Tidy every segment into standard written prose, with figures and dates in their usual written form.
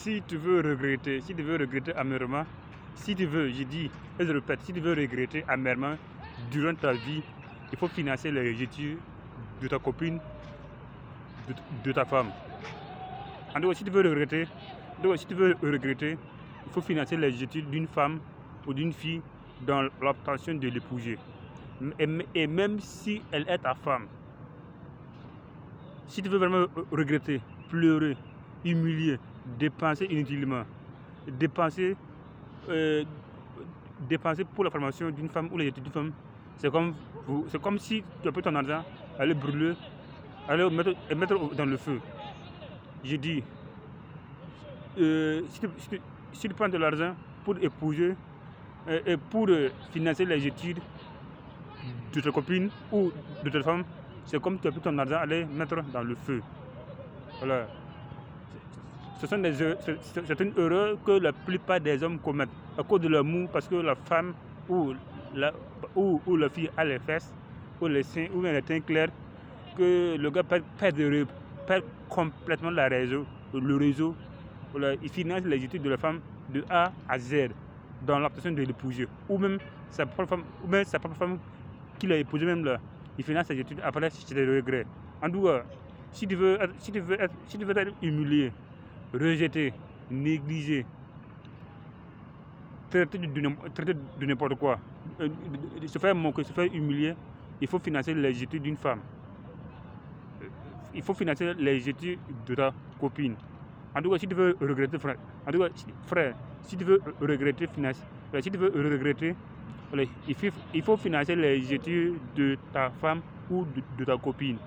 si tu veux regretter amèrement, si tu veux, je dis et je répète, si tu veux regretter amèrement durant ta vie, il faut financer les études de ta copine, de ta femme. En tout cas, si tu veux regretter, il faut financer les études d'une femme ou d'une fille dans l'obtention de l'épouser. Et même si elle est ta femme, si tu veux vraiment regretter, pleurer, humilier, dépenser inutilement, dépenser pour la formation d'une femme ou les études d'une femme, c'est comme si tu as pris ton argent, aller brûler, aller mettre dans le feu. J'ai dit, si tu prends de l'argent pour épouser et pour financer les études de ta copine ou de ta femme, c'est comme si tu as pris ton argent, aller mettre dans le feu. Voilà. C'est une erreur que la plupart des hommes commettent à cause de l'amour, parce que la femme ou la fille a les fesses ou les seins ou bien les teints clairs, que le gars perd complètement le réseau. Voilà. Il finance les études de la femme de A à Z dans l'obtention de l'épouser, ou même sa propre femme qu'il a épousée même là. Il finance ses études, après c'est des regrets. En tout cas, si tu veux être humilié, rejeté, négligé, traité de n'importe quoi, se faire moquer, se faire humilier, il faut financer les études d'une femme. Il faut financer les études de ta copine. En tout cas, si tu veux regretter, frère, si tu veux regretter, il faut financer les études de ta femme ou de ta copine.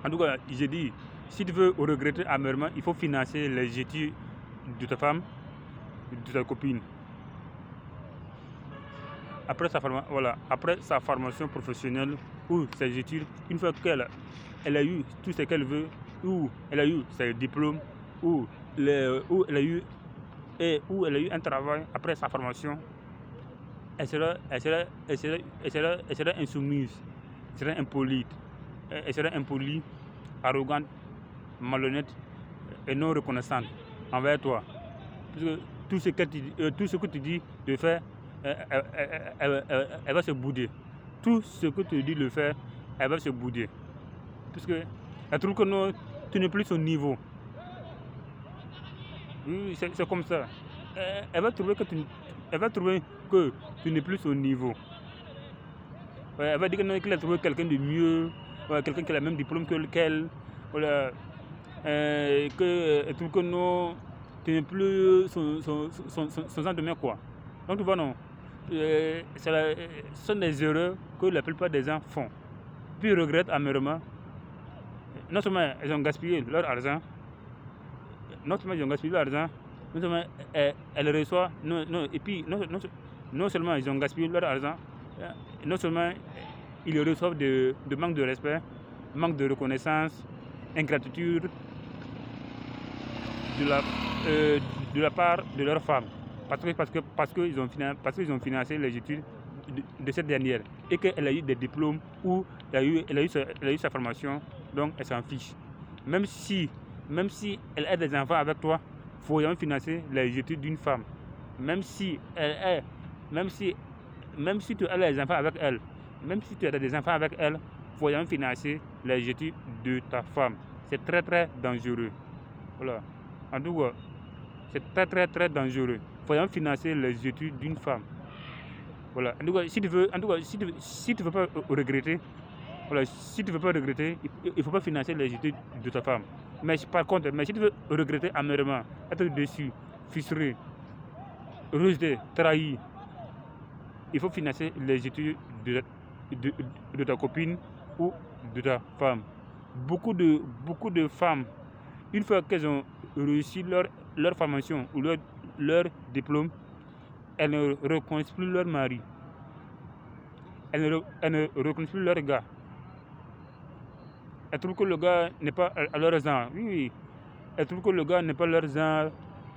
En tout cas, j'ai dit, si tu veux regretter amèrement, il faut financer les études de ta femme, de ta copine. Après sa formation professionnelle ou ses études, une fois qu'elle a eu tout ce qu'elle veut, ou elle a eu ses diplômes, ou elle a eu un travail après sa formation, elle sera insoumise, elle sera impolie, arrogante, malhonnête et non reconnaissante envers toi. Parce que tout ce que tu dis de faire, elle va se bouder. Tout ce que tu dis de faire, elle va se bouder. Parce que elle trouve que non, tu n'es plus au niveau. Oui, c'est comme ça. Elle va trouver que tu n'es plus au niveau. Elle va dire qu'elle a trouvé quelqu'un de mieux, quelqu'un qui a le même diplôme qu'elle. Voilà. Elle trouve que non, tu n'es plus son genre de mec, quoi. Donc tu vois, non. Ce sont des erreurs que la plupart des gens font. Puis ils regrettent amèrement. Non seulement ils ont gaspillé leur argent, non seulement ils reçoivent, et puis non seulement ils ont gaspillé leur argent, non seulement ils reçoivent de manque de respect, manque de reconnaissance, ingratitude de la part de leur femme, parce qu'ils ont financé les études de cette dernière, et qu'elle a eu des diplômes ou elle a eu sa formation, donc elle s'en fiche. Même si elle a des enfants avec toi, il faut vraiment financer les études d'une femme. Même si tu as des enfants avec elle, il faut vraiment financer les études de ta femme. C'est très très dangereux. Voilà. En tout cas, c'est très très très dangereux. Il faut vraiment financer les études d'une femme. Voilà. En tout cas, si tu veux pas regretter, voilà, si tu veux pas regretter, il faut pas financer les études de ta femme. Mais par contre, si tu veux regretter amèrement, être déçu, frustré, rejeté, trahi, il faut financer les études de ta copine ou de ta femme. Beaucoup de femmes, une fois qu'elles ont réussi leur formation ou leur diplôme, elles ne reconnaissent plus leur mari. Elles ne reconnaissent plus leur gars. Elles trouvent que le gars n'est pas à leur genre. Oui. Elles trouvent que le gars n'est pas leur genre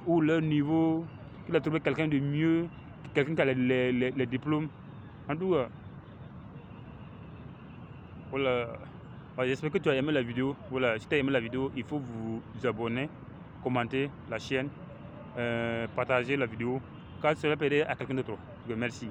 ou leur niveau, qu'il a trouvé quelqu'un de mieux, quelqu'un qui a les diplômes. En tout cas, voilà. Voilà, j'espère que tu as aimé la vidéo. Voilà, si tu as aimé la vidéo, il faut vous abonner, commenter la chaîne, partager la vidéo, car cela peut aider à quelqu'un d'autre. Merci.